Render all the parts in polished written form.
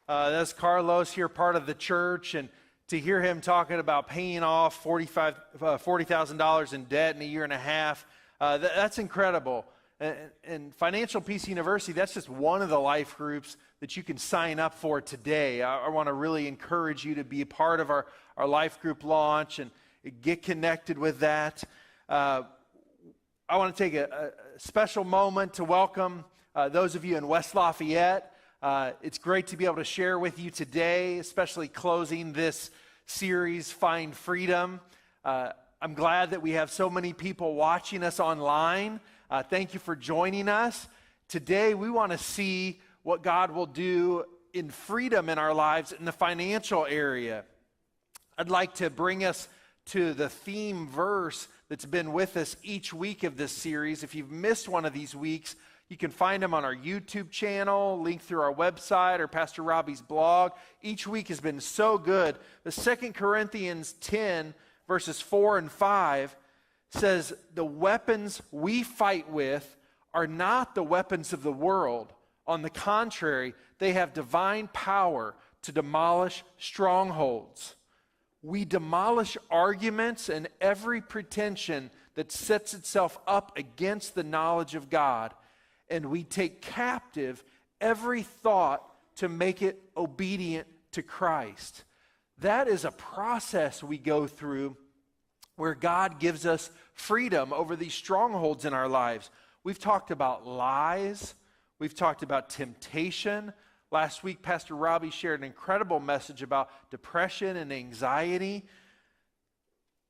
That's Carlos here, part of the church, and to hear him talking about paying off $40,000 in debt in a year and a half, that's incredible. And Financial Peace University, that's just one of the life groups that you can sign up for today. I want to really encourage you to be a part of our life group launch and get connected with that. I want to take a special moment to welcome those of you in West Lafayette. It's great to be able to share with you today, especially closing this series, Find Freedom. I'm glad that we have so many people watching us online. Thank you for joining us. Today, we want to see what God will do in freedom in our lives in the financial area. I'd like to bring us to the theme verse that's been with us each week of this series. If you've missed one of these weeks, you can find them on our YouTube channel, link through our website or Pastor Robbie's blog. Each week has been so good. The 2 Corinthians 10, verses 4 and 5 says, the weapons we fight with are not the weapons of the world. On the contrary, they have divine power to demolish strongholds. We demolish arguments and every pretension that sets itself up against the knowledge of God, and we take captive every thought to make it obedient to Christ. That is a process we go through where God gives us freedom over these strongholds in our lives. We've talked about lies. We've talked about temptation. Last week, Pastor Robbie shared an incredible message about depression and anxiety.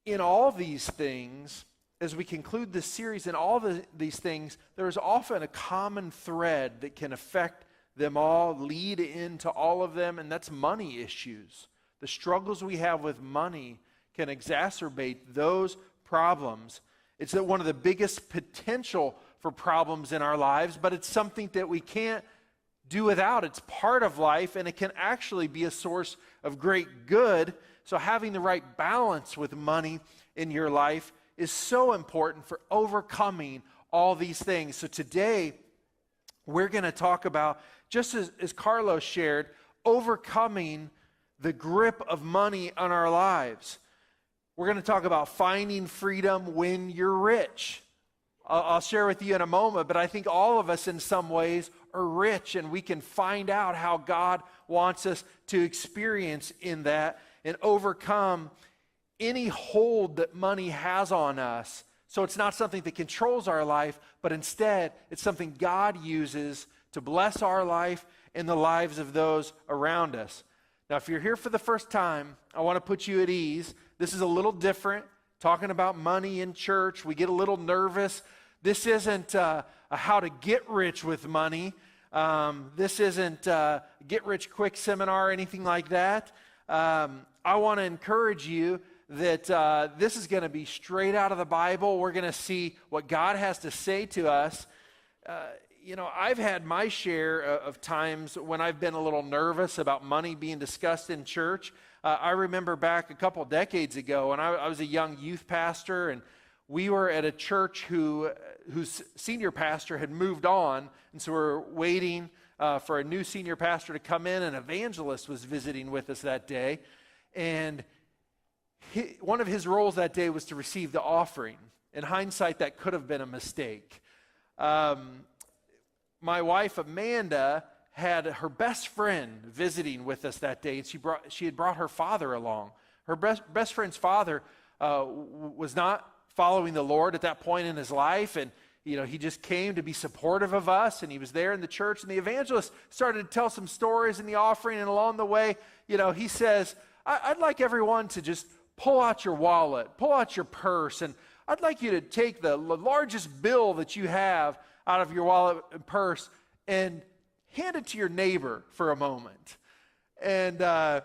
In all these things, as we conclude this series, in all these things, there is often a common thread that can affect them all, lead into all of them, and that's money issues. The struggles we have with money can exacerbate those problems. It's one of the biggest potential for problems in our lives, but it's something that we can't do without. It's part of life, and it can actually be a source of great good. So having the right balance with money in your life is so important for overcoming all these things. So today, we're going to talk about, just as Carlos shared, overcoming the grip of money on our lives. We're going to talk about finding freedom when you're rich. I'll share with you in a moment, but I think all of us in some ways are rich, and we can find out how God wants us to experience in that and overcome any hold that money has on us. So it's not something that controls our life, but instead it's something God uses to bless our life and the lives of those around us. Now, if you're here for the first time, I want to put you at ease. This is a little different. Talking about money in church, we get a little nervous. This isn't a how to get rich with money. This isn't a get rich quick seminar or anything like that. I want to encourage you that this is going to be straight out of the Bible. We're going to see what God has to say to us. I've had my share of times when I've been a little nervous about money being discussed in church. I remember back a couple decades ago when I was a young youth pastor, and we were at a church whose senior pastor had moved on, and so we're waiting for a new senior pastor to come in. An evangelist was visiting with us that day, and one of his roles that day was to receive the offering. In hindsight, that could have been a mistake. My wife, Amanda, had her best friend visiting with us that day, and she had brought her father along. Her best friend's father was not following the Lord at that point in his life, and he just came to be supportive of us, and he was there in the church, and the evangelist started to tell some stories in the offering, and along the way, he says, I'd like everyone to just pull out your wallet, pull out your purse, and I'd like you to take the largest bill that you have out of your wallet and purse and hand it to your neighbor for a moment. And her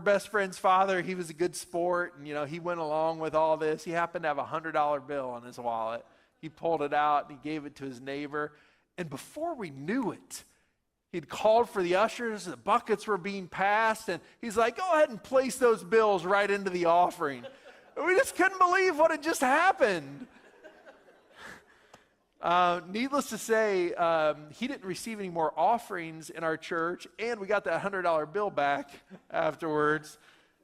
best friend's father, he was a good sport, and he went along with all this. He happened to have a $100 bill on his wallet. He pulled it out and he gave it to his neighbor, and before we knew it, he'd called for the ushers, the buckets were being passed, and he's like, go ahead and place those bills right into the offering. And we just couldn't believe what had just happened. Needless to say, he didn't receive any more offerings in our church, and we got that $100 bill back afterwards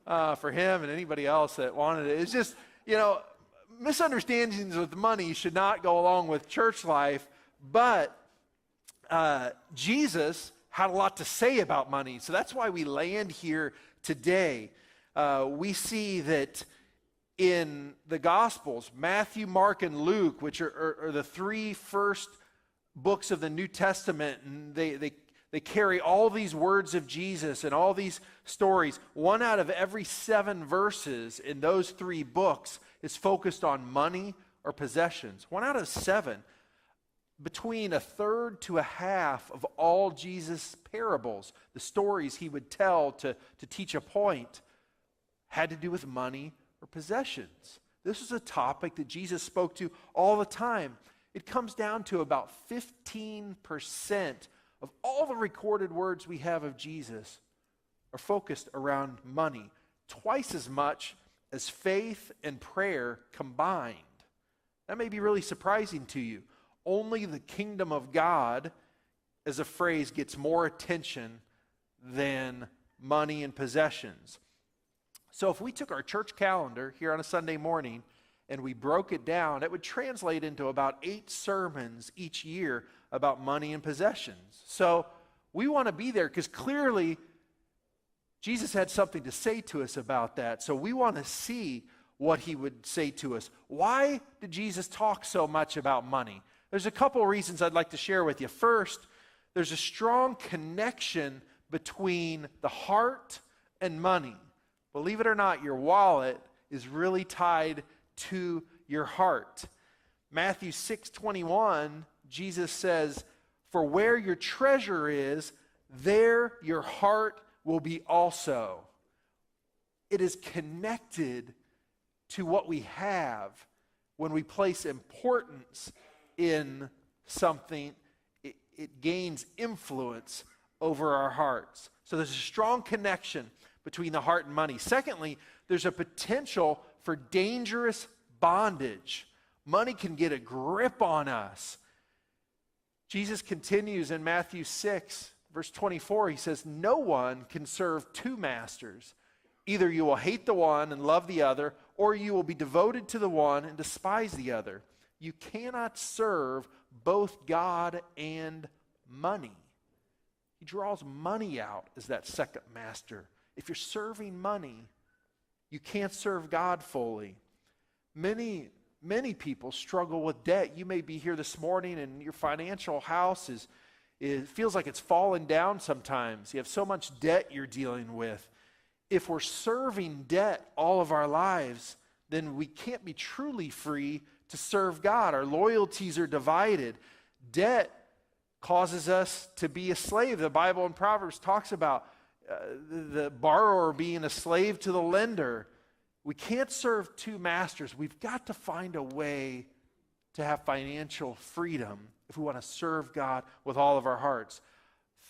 for him and anybody else that wanted it. It's just, misunderstandings with money should not go along with church life, but Jesus had a lot to say about money, so that's why we land here today. We see that in the Gospels, Matthew, Mark, and Luke, which are the three first books of the New Testament, and they carry all these words of Jesus and all these stories. 1 out of every 7 verses in those 3 books is focused on money or possessions. 1 out of 7. Between a third to a half of all Jesus' parables, the stories he would tell to teach a point, had to do with money or possessions. This is a topic that Jesus spoke to all the time. It comes down to about 15% of all the recorded words we have of Jesus are focused around money, twice as much as faith and prayer combined. That may be really surprising to you. Only the kingdom of God, as a phrase, gets more attention than money and possessions. So if we took our church calendar here on a Sunday morning and we broke it down, it would translate into about 8 sermons each year about money and possessions. So we want to be there because clearly Jesus had something to say to us about that. So we want to see what he would say to us. Why did Jesus talk so much about money? There's a couple reasons I'd like to share with you. First, there's a strong connection between the heart and money. Believe it or not, your wallet is really tied to your heart. Matthew 6:21, Jesus says, "For where your treasure is, there your heart will be also." It is connected to what we have. When we place importance in something, it gains influence over our hearts. So there's a strong connection between the heart and money. Secondly, there's a potential for dangerous bondage. Money can get a grip on us. Jesus continues in Matthew 6, verse 24. He says, "No one can serve 2 masters. Either you will hate the one and love the other, or you will be devoted to the one and despise the other. You cannot serve both God and money." He draws money out as that second master. If you're serving money, you can't serve God fully. Many people struggle with debt. You may be here this morning and your financial house it feels like it's fallen down sometimes. You have so much debt you're dealing with. If we're serving debt all of our lives, then we can't be truly free to serve God. Our loyalties are divided. Debt causes us to be a slave. The Bible in Proverbs talks about the borrower being a slave to the lender. We can't serve 2 masters. We've got to find a way to have financial freedom if we want to serve God with all of our hearts.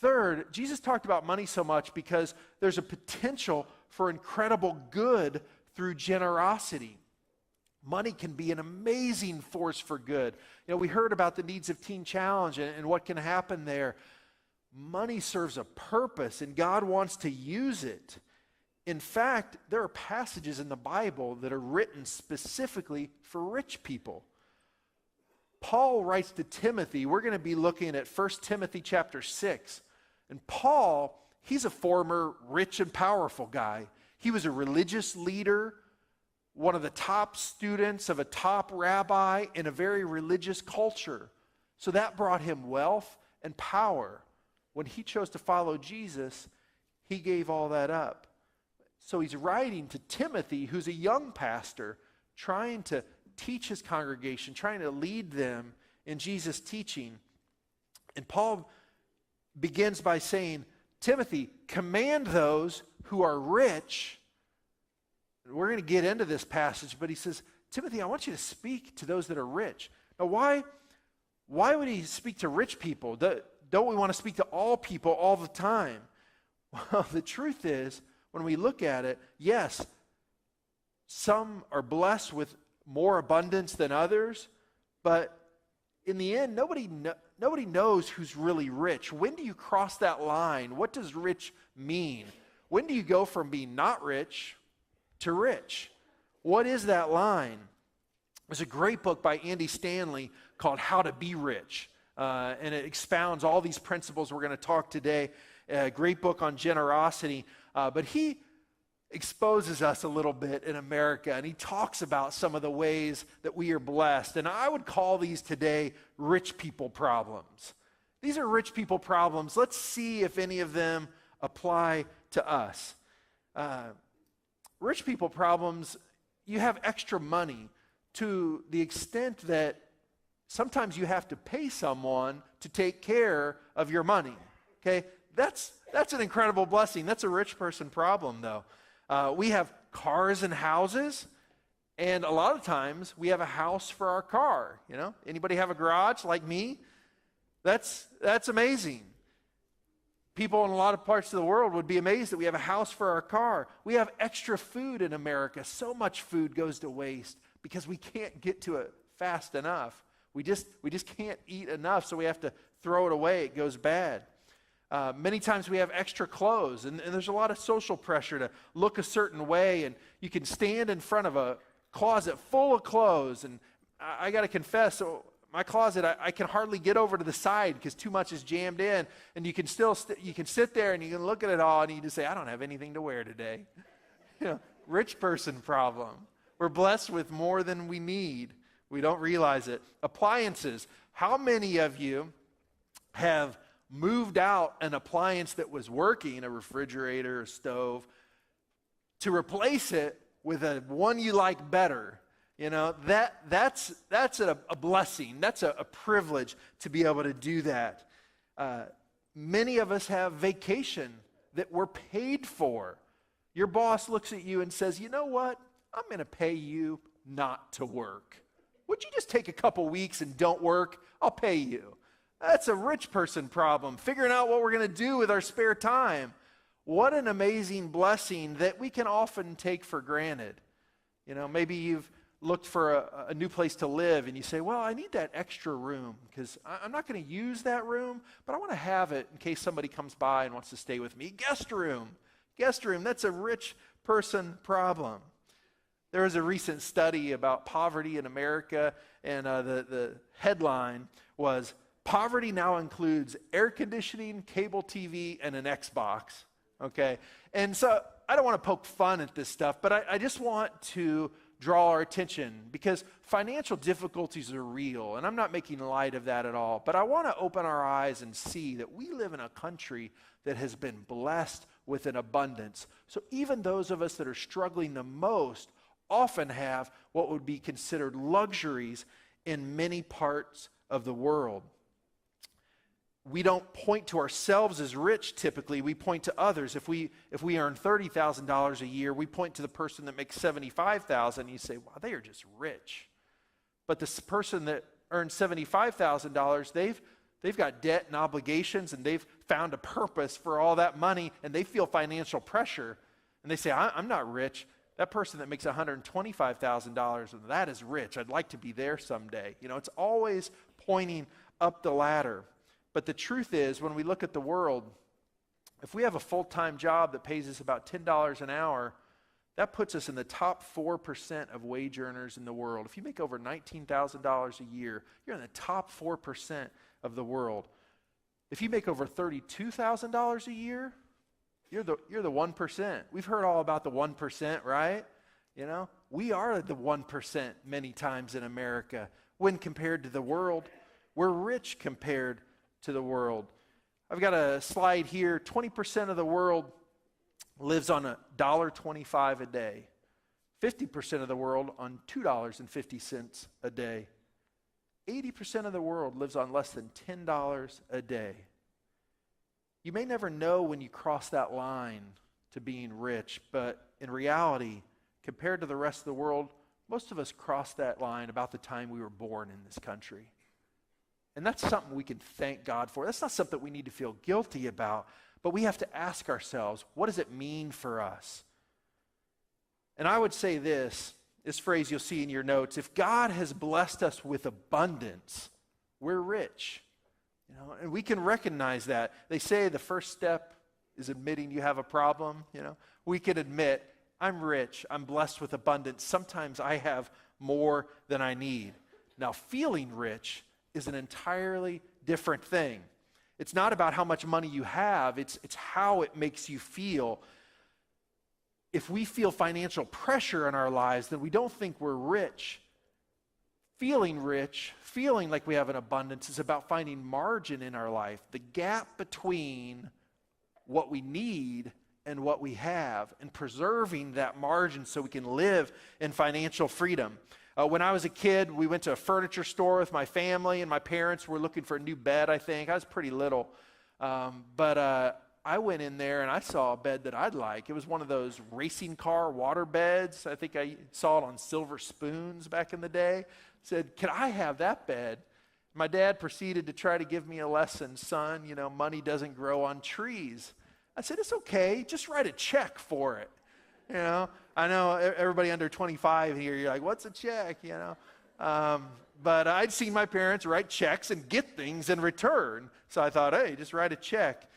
Third, Jesus talked about money so much because there's a potential for incredible good through generosity. Money can be an amazing force for good. We heard about the Needs of Teen Challenge and what can happen there. Money serves a purpose, and God wants to use it. In fact, there are passages in the Bible that are written specifically for rich people. Paul writes to Timothy. We're going to be looking at 1 Timothy chapter 6. And Paul, he's a former rich and powerful guy. He was a religious leader, one of the top students of a top rabbi in a very religious culture. So that brought him wealth and power. When he chose to follow Jesus, he gave all that up. So he's writing to Timothy, who's a young pastor, trying to teach his congregation, trying to lead them in Jesus' teaching. And Paul begins by saying, "Timothy, command those who are rich." We're going to get into this passage, but he says, "Timothy, I want you to speak to those that are rich." Now, why would he speak to rich people? Don't we want to speak to all people all the time? Well, the truth is, when we look at it, yes, some are blessed with more abundance than others, but in the end, nobody knows who's really rich. When do you cross that line? What does rich mean? When do you go from being not rich to rich? What is that line? There's a great book by Andy Stanley called How to Be Rich, and it expounds all these principles we're going to talk today. A great book on generosity, but he exposes us a little bit in America, and he talks about some of the ways that we are blessed. And I would call these today rich people problems. These are rich people problems. Let's see if any of them apply to us. Rich people problems, you have extra money to the extent that sometimes you have to pay someone to take care of your money. Okay? That's an incredible blessing. That's a rich person problem, though. We have cars and houses, and a lot of times we have a house for our car. You know, anybody have a garage like me? That's amazing. People in a lot of parts of the world would be amazed that we have a house for our car. We have extra food in America. So much food goes to waste because we can't get to it fast enough. We just can't eat enough, so we have to throw it away. It goes bad. Many times we have extra clothes, and there's a lot of social pressure to look a certain way, and you can stand in front of a closet full of clothes, and I got to confess, so my closet, I can hardly get over to the side because too much is jammed in, and you can still you can sit there and you can look at it all, and you just say, I don't have anything to wear today. You know, rich person problem. We're blessed with more than we need. We don't realize it. Appliances. How many of you have moved out an appliance that was working, a refrigerator, a stove, to replace it with a one you like better? You know, that's a blessing. That's a privilege to be able to do that. Many of us have vacation that we're paid for. Your boss looks at you and says, you know what? I'm going to pay you not to work. Would you just take a couple weeks and don't work? I'll pay you. That's a rich person problem, figuring out what we're going to do with our spare time. What an amazing blessing that we can often take for granted. You know, maybe you've looked for a new place to live and you say, well, I need that extra room because I'm not going to use that room, but I want to have it in case somebody comes by and wants to stay with me. Guest room, that's a rich person problem. There was a recent study about poverty in America, and the headline was, poverty now includes air conditioning, cable TV, and an Xbox, okay? And so I don't want to poke fun at this stuff, but I just want to draw our attention because financial difficulties are real, and I'm not making light of that at all, but I want to open our eyes and see that we live in a country that has been blessed with an abundance. So even those of us that are struggling the most often have what would be considered luxuries in many parts of the world. We don't point to ourselves as rich typically, we point to others. If we earn $30,000 a year, we point to the person that makes $75,000 and you say, wow, they are just rich. But this person that earns $75,000, they've got debt and obligations, and they've found a purpose for all that money, and they feel financial pressure. And they say, I'm not rich. That person that makes $125,000, that is rich. I'd like to be there someday. You know, it's always pointing up the ladder. But the truth is, when we look at the world, if we have a full-time job that pays us about $10 an hour, that puts us in the top 4% of wage earners in the world. If you make over $19,000 a year, you're in the top 4% of the world. If you make over $32,000 a year, you're the 1%. We've heard all about the 1%, right? You know, we are the 1% many times in America. When compared to the world, we're rich compared to the world. I've got a slide here. 20% of the world lives on $1.25 a day. 50% of the world on $2.50 a day. 80% of the world lives on less than $10 a day. You may never know when you cross that line to being rich, but in reality, compared to the rest of the world, most of us crossed that line about the time we were born in this country. And that's something we can thank God for. That's not something we need to feel guilty about, but we have to ask ourselves, what does it mean for us? And I would say this phrase you'll see in your notes, if God has blessed us with abundance, we're rich. And we can recognize that. They say the first step is admitting you have a problem. We can admit, I'm rich, I'm blessed with abundance. Sometimes I have more than I need. Now, feeling rich is an entirely different thing. It's not about how much money you have, it's how it makes you feel. If we feel financial pressure in our lives, then we don't think we're rich. Feeling rich, feeling like we have an abundance, is about finding margin in our life, the gap between what we need and what we have, and preserving that margin so we can live in financial freedom. When I was a kid, we went to a furniture store with my family, and my parents were looking for a new bed, I think. I was pretty little. But I went in there, and I saw a bed that I'd like. It was one of those racing car water beds. I think I saw it on silver spoons back in the day. Said, "Can I have that bed?" My dad proceeded to try to give me a lesson. "Son, money doesn't grow on trees." I said, "It's okay. Just write a check for it." I know everybody under 25 here, you're like, "What's a check?" But I'd seen my parents write checks and get things in return. So I thought, hey, just write a check.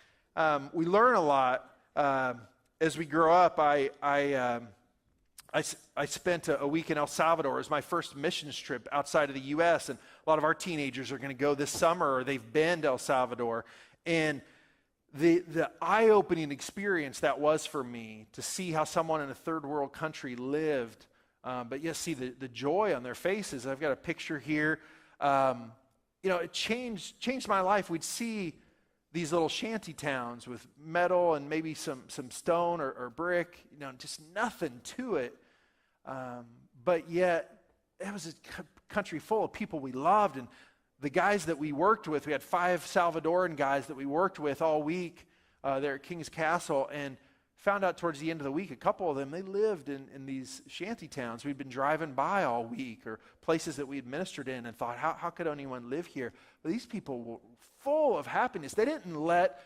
We learn a lot as we grow up. I spent a week in El Salvador. It was my first missions trip outside of the U.S., and a lot of our teenagers are going to go this summer, or they've been to El Salvador. And the eye-opening experience that was for me, to see how someone in a third world country lived, but yet see the joy on their faces. I've got a picture here. It changed my life. We'd see these little shanty towns with metal and maybe some stone or brick, just nothing to it. But yet, it was a country full of people we loved, and the guys that we worked with, we had 5 Salvadoran guys that we worked with all week there at King's Castle, and found out towards the end of the week, a couple of them, they lived in these shanty towns. We'd been driving by all week, or places that we had ministered in, and thought, how could anyone live here? But these people were full of happiness. They didn't let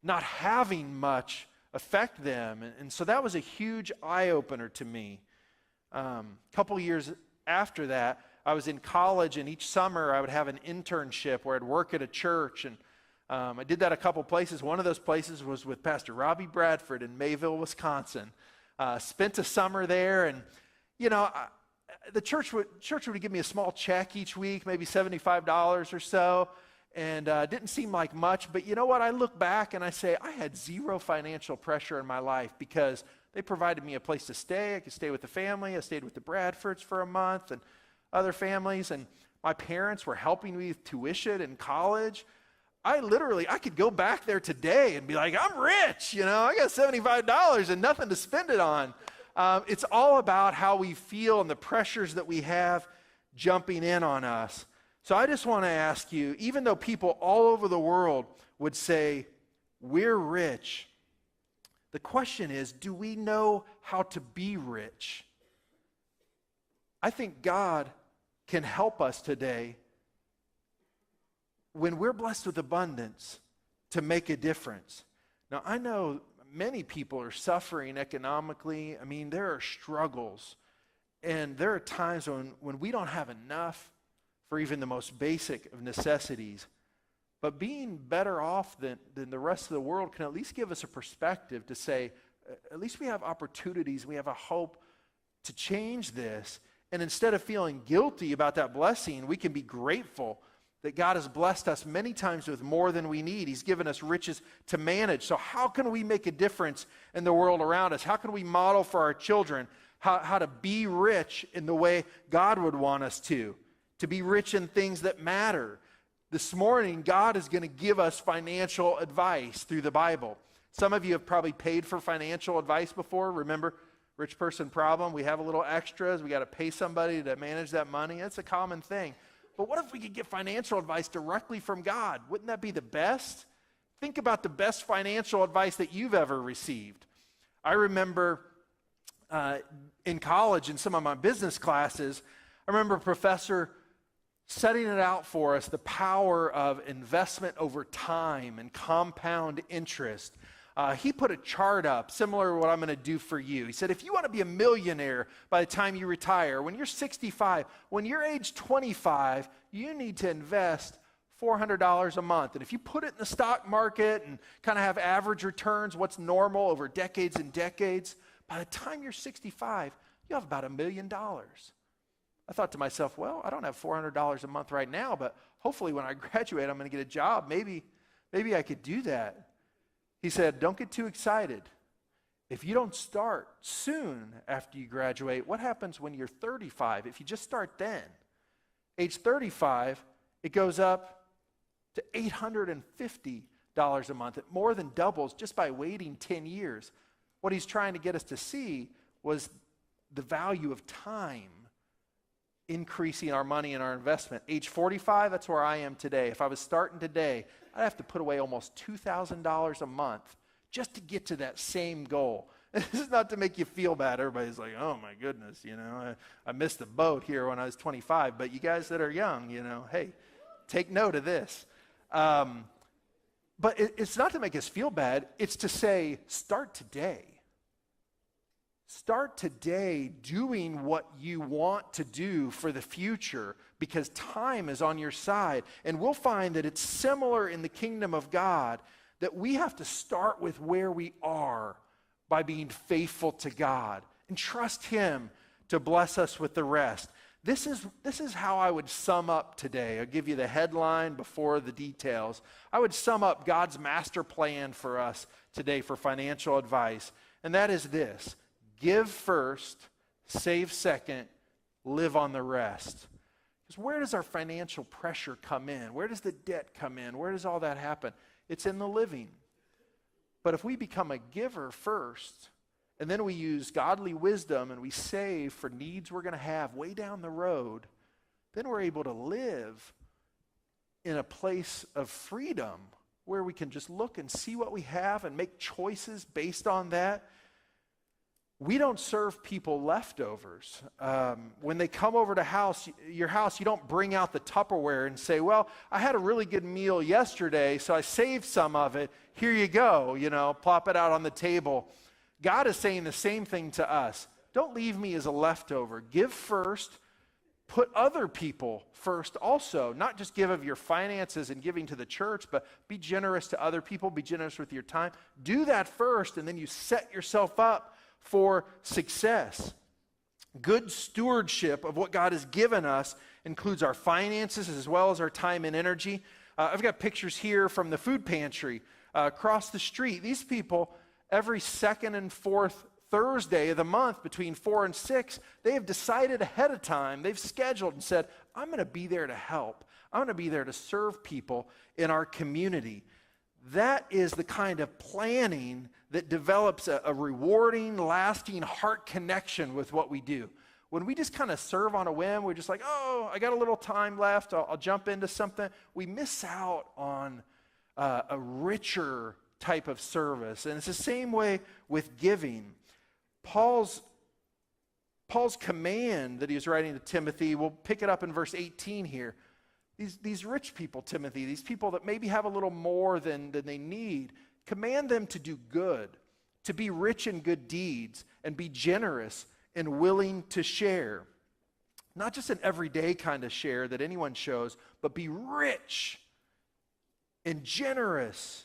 not having much affect them, and so that was a huge eye-opener to me. A couple years after that, I was in college, and each summer I would have an internship where I'd work at a church, and I did that a couple places. One of those places was with Pastor Robbie Bradford in Mayville, Wisconsin. Spent a summer there, and the church would give me a small check each week, maybe $75 or so, and didn't seem like much. But you know what? I look back and I say I had zero financial pressure in my life, because they provided me a place to stay. I could stay with the family. I stayed with the Bradfords for a month, and other families, and my parents were helping me with tuition in college. I could go back there today and be like, I'm rich, I got $75 and nothing to spend it on. It's all about how we feel and the pressures that we have jumping in on us. So I just want to ask you, even though people all over the world would say, we're rich, the question is, do we know how to be rich? I think God can help us today, when we're blessed with abundance, to make a difference. Now, I know many people are suffering economically. I mean, there are struggles, and there are times when we don't have enough for even the most basic of necessities. But being better off than the rest of the world can at least give us a perspective to say, at least we have opportunities, we have a hope to change this. And instead of feeling guilty about that blessing, we can be grateful that God has blessed us many times with more than we need. He's given us riches to manage. So how can we make a difference in the world around us? How can we model for our children how to be rich in the way God would want us to be rich in things that matter? This morning, God is going to give us financial advice through the Bible. Some of you have probably paid for financial advice before. Remember, rich person problem, we have a little extras, we got to pay somebody to manage that money. That's a common thing. But what if we could get financial advice directly from God? Wouldn't that be the best? Think about the best financial advice that you've ever received. I remember in college, in some of my business classes, I remember a professor setting it out for us, the power of investment over time and compound interest. He put a chart up, similar to what I'm going to do for you. He said, if you want to be a millionaire by the time you retire, when you're 65, when you're age 25, you need to invest $400 a month. And if you put it in the stock market and kind of have average returns, what's normal over decades and decades, by the time you're 65, you have about $1 million. I thought to myself, well, I don't have $400 a month right now, but hopefully when I graduate, I'm going to get a job. Maybe I could do that. He said, don't get too excited. If you don't start soon after you graduate, what happens when you're 35? If you just start then, age 35, it goes up to $850 a month. It more than doubles just by waiting 10 years. What he's trying to get us to see was the value of time increasing our money and our investment. Age 45, that's where I am today. If I was starting today, I'd have to put away almost $2,000 a month just to get to that same goal. And this is not to make you feel bad. Everybody's like, oh my goodness, I missed the boat here when I was 25. But you guys that are young, hey, take note of this. But it's not to make us feel bad. It's to say, start today. Start today doing what you want to do for the future, because time is on your side. And we'll find that it's similar in the kingdom of God, that we have to start with where we are by being faithful to God and trust Him to bless us with the rest. This is how I would sum up today. I'll give you the headline before the details. I would sum up God's master plan for us today for financial advice, and that is this: give first, save second, live on the rest. Because where does our financial pressure come in? Where does the debt come in? Where does all that happen? It's in the living. But if we become a giver first, and then we use godly wisdom and we save for needs we're going to have way down the road, then we're able to live in a place of freedom where we can just look and see what we have and make choices based on that. We don't serve people leftovers. When they come over to your house, you don't bring out the Tupperware and say, well, I had a really good meal yesterday, so I saved some of it. Here you go, plop it out on the table. God is saying the same thing to us. Don't leave me as a leftover. Give first. Put other people first also. Not just give of your finances and giving to the church, but be generous to other people. Be generous with your time. Do that first, and then you set yourself up for success. Good stewardship of what God has given us includes our finances as well as our time and energy. I've got pictures here from the food pantry across the street. These people, every second and fourth Thursday of the month between 4 and 6, they have decided ahead of time, they've scheduled and said, I'm going to be there to help. I'm going to be there to serve people in our community. That is the kind of planning that develops a rewarding, lasting heart connection with what we do. When we just kind of serve on a whim, we're just like, oh, I got a little time left, I'll jump into something. We miss out on a richer type of service. And it's the same way with giving. Paul's command that he was writing to Timothy, we'll pick it up in verse 18 here. These rich people, Timothy, these people that maybe have a little more than they need, command them to do good, to be rich in good deeds, and be generous and willing to share. Not just an everyday kind of share that anyone shows, but be rich and generous.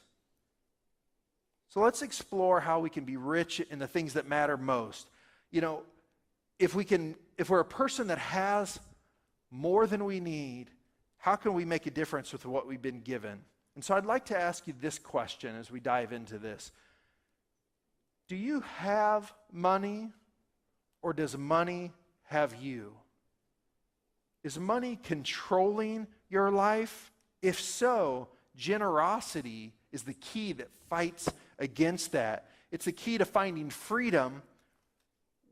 So let's explore how we can be rich in the things that matter most. If we're a person that has more than we need, how can we make a difference with what we've been given? And so I'd like to ask you this question as we dive into this. Do you have money, or does money have you? Is money controlling your life? If so, generosity is the key that fights against that. It's the key to finding freedom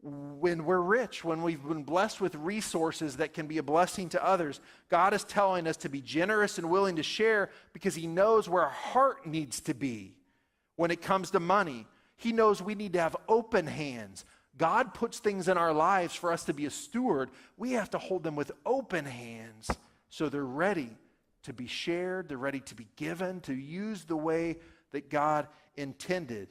when we're rich, when we've been blessed with resources that can be a blessing to others. God is telling us to be generous and willing to share because He knows where our heart needs to be when it comes to money. He knows we need to have open hands. God puts things in our lives for us to be a steward. We have to hold them with open hands so they're ready to be shared, they're ready to be given, to use the way that God intended.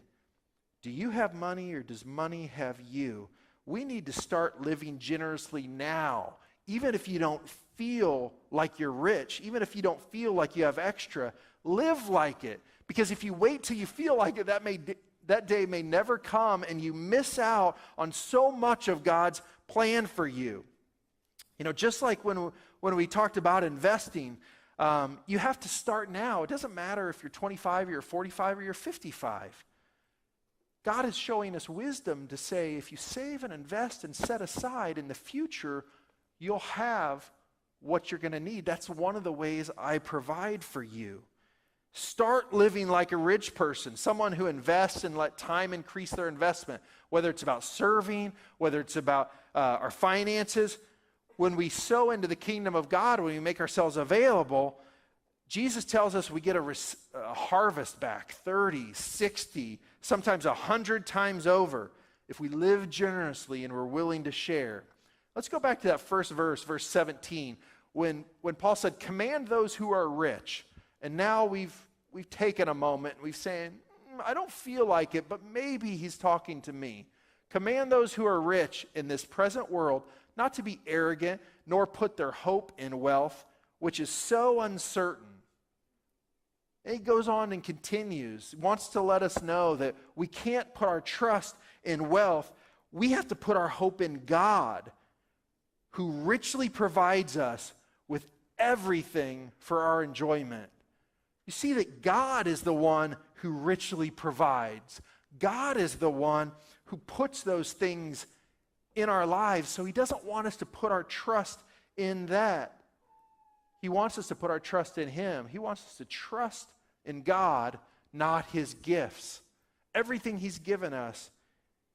Do you have money, or does money have you? We need to start living generously now, even if you don't feel like you're rich, even if you don't feel like you have extra, live like it. Because if you wait till you feel like it, that day may never come, and you miss out on so much of God's plan for you. You know, just like when we talked about investing, you have to start now. It doesn't matter if you're 25 or you're 45 or you're 55. God is showing us wisdom to say, if you save and invest and set aside, in the future, you'll have what you're going to need. That's one of the ways I provide for you. Start living like a rich person, someone who invests and let time increase their investment, whether it's about serving, whether it's about our finances. When we sow into the kingdom of God, when we make ourselves available, Jesus tells us we get a harvest back 30, 60, sometimes 100 times over if we live generously and we're willing to share. Let's go back to that first verse, verse 17, when Paul said, command those who are rich. And now we've taken a moment and we've saying, I don't feel like it, but maybe he's talking to me. Command those who are rich in this present world not to be arrogant, nor put their hope in wealth, which is so uncertain. And he goes on and continues, wants to let us know that we can't put our trust in wealth. We have to put our hope in God, who richly provides us with everything for our enjoyment. You see that God is the one who richly provides. God is the one who puts those things in our lives, so he doesn't want us to put our trust in that. He wants us to put our trust in him. He wants us to trust in God, not his gifts. Everything he's given us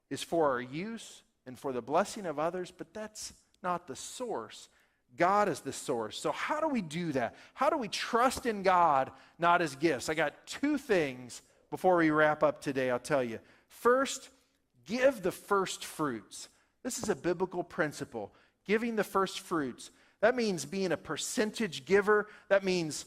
is for our use and for the blessing of others, but that's not the source. God is the source. So how do we do that? How do we trust in God, not his gifts? I got two things before we wrap up today, I'll tell you. First, give the first fruits. This is a biblical principle, giving the first fruits. That means being a percentage giver. That means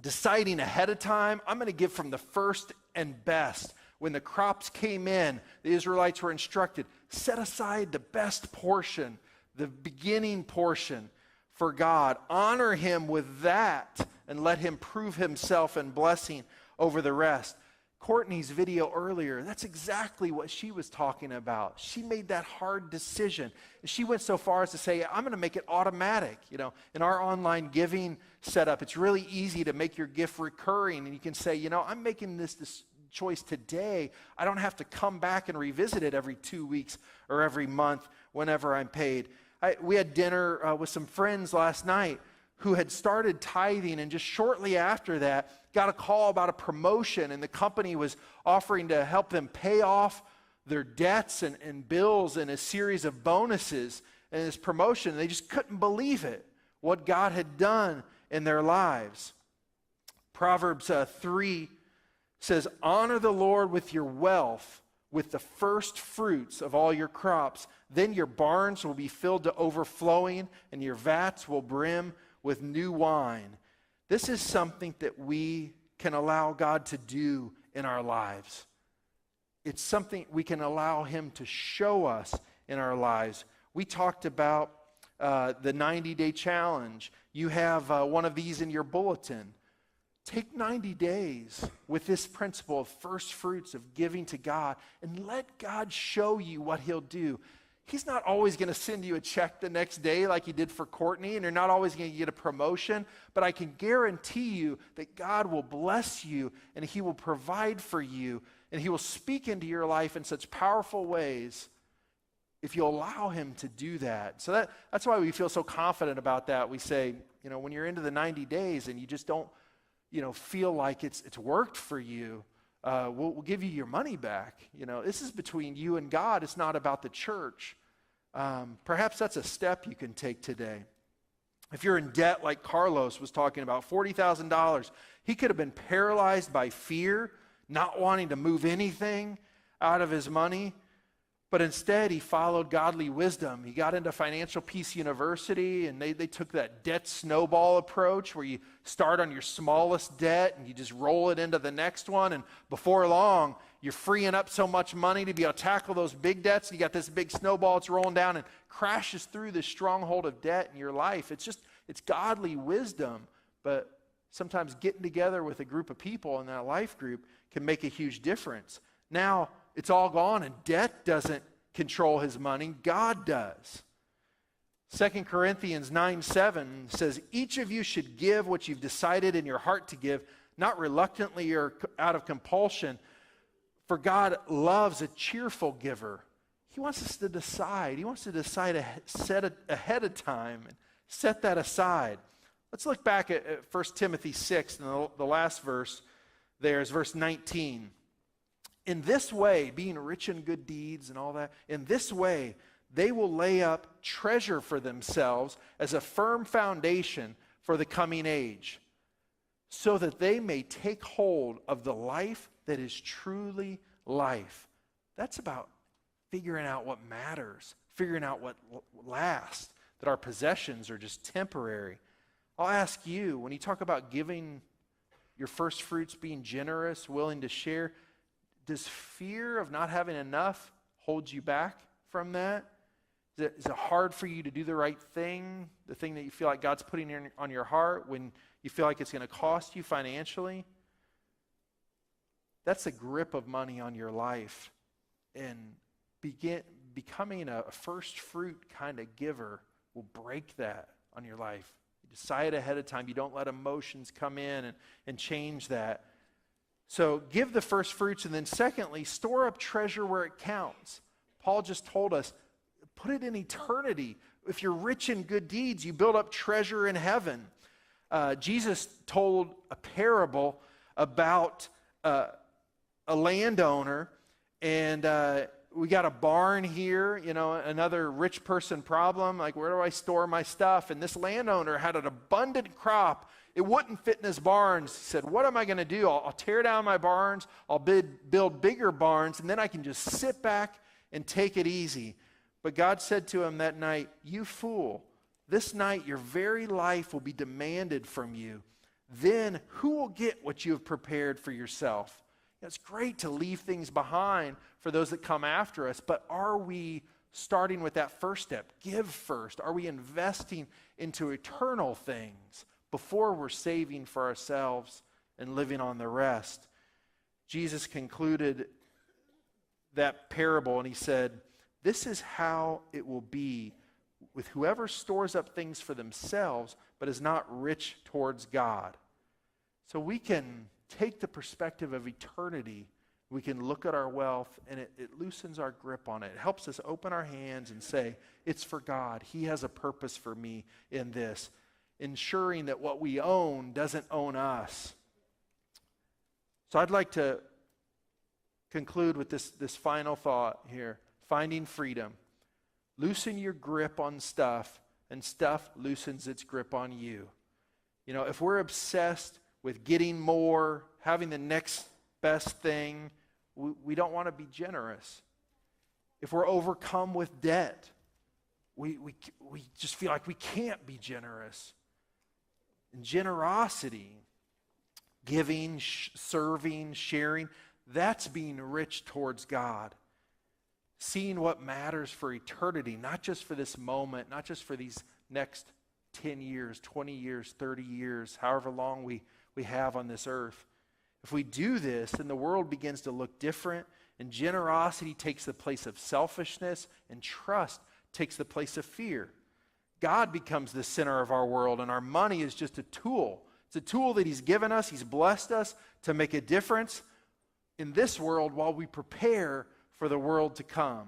deciding ahead of time, I'm going to give from the first and best. When the crops came in, the Israelites were instructed, set aside the best portion, the beginning portion for God. Honor him with that and let him prove himself in blessing over the rest. Courtney's video earlier, that's exactly what she was talking about. She made that hard decision. She went so far as to say, I'm going to make it automatic. You know, in our online giving setup, it's really easy to make your gift recurring. And you can say, you know, I'm making this choice today. I don't have to come back and revisit it every 2 weeks or every month whenever I'm paid. We had dinner with some friends last night who had started tithing, and just shortly after that got a call about a promotion, and the company was offering to help them pay off their debts and bills and a series of bonuses and this promotion. They just couldn't believe it, what God had done in their lives. Proverbs 3 says, honor the Lord with your wealth, with the first fruits of all your crops. Then your barns will be filled to overflowing, and your vats will brim with new wine. This is something that we can allow God to do in our lives. It's something we can allow him to show us in our lives. We talked about the 90-day challenge. You have one of these in your bulletin. Take 90 days with this principle of first fruits of giving to God, and let God show you what he'll do. He's not always going to send you a check the next day like he did for Courtney, and you're not always going to get a promotion, but I can guarantee you that God will bless you, and he will provide for you, and he will speak into your life in such powerful ways if you allow him to do that. So that's why we feel so confident about that. We say, you know, when you're into the 90 days and you just don't, you know, feel like it's worked for you, we'll give you your money back. You know, this is between you and God. It's not about the church. Perhaps that's a step you can take today. If you're in debt like Carlos was talking about, $40,000, he could have been paralyzed by fear, not wanting to move anything out of his money. But instead, he followed godly wisdom. He got into Financial Peace University, and they took that debt snowball approach where you start on your smallest debt and you just roll it into the next one. And before long, You're freeing up so much money to be able to tackle those big debts. You got this big snowball, it's rolling down and crashes through this stronghold of debt in your life. It's godly wisdom, but sometimes getting together with a group of people in that life group can make a huge difference. Now, it's all gone and debt doesn't control his money. God does. 2 Corinthians 9:7 says, each of you should give what you've decided in your heart to give, not reluctantly or out of compulsion, for God loves a cheerful giver. He wants us to decide. He wants to decide set ahead of time and set that aside. Let's look back at 1 Timothy 6, and the last verse there is verse 19. In this way, being rich in good deeds and all that, in this way, they will lay up treasure for themselves as a firm foundation for the coming age, so that they may take hold of the life that is truly life. That's about figuring out what matters, figuring out what lasts, that our possessions are just temporary. I'll ask you, when you talk about giving your first fruits, being generous, willing to share, does fear of not having enough hold you back from that? Is it hard for you to do the right thing, the thing that you feel like God's putting on your heart when you feel like it's going to cost you financially? That's a grip of money on your life. And becoming a first fruit kind of giver will break that on your life. You decide ahead of time. You don't let emotions come in and change that. So give the first fruits, and then secondly, store up treasure where it counts. Paul just told us, put it in eternity. If you're rich in good deeds, you build up treasure in heaven. Jesus told a parable about a landowner, and we got a barn here, another rich person problem, like where do I store my stuff? And this landowner had an abundant crop. It wouldn't fit in his barns. He said, what am I going to do? I'll tear down my barns, I'll build bigger barns, and then I can just sit back and take it easy. But God said to him that night, you fool, this night your very life will be demanded from you. Then who will get what you have prepared for yourself? It's great to leave things behind for those that come after us, but are we starting with that first step? Give first. Are we investing into eternal things before we're saving for ourselves and living on the rest? Jesus concluded that parable and he said, this is how it will be with whoever stores up things for themselves but is not rich towards God. So we can take the perspective of eternity. We can look at our wealth and it loosens our grip on it. It helps us open our hands and say, it's for God. He has a purpose for me in this, ensuring that what we own doesn't own us. So I'd like to conclude with this final thought here. Finding freedom. Loosen your grip on stuff, and stuff loosens its grip on you. If we're obsessed with getting more, having the next best thing, we don't want to be generous. If we're overcome with debt, we just feel like we can't be generous. And generosity, giving, serving, sharing, that's being rich towards God. Seeing what matters for eternity, not just for this moment, not just for these next 10 years, 20 years, 30 years, however long we have on this earth. If we do this, then the world begins to look different, and generosity takes the place of selfishness, and trust takes the place of fear. God becomes the center of our world, and our money is just a tool. It's a tool that He's given us. He's blessed us to make a difference in this world while we prepare for the world to come.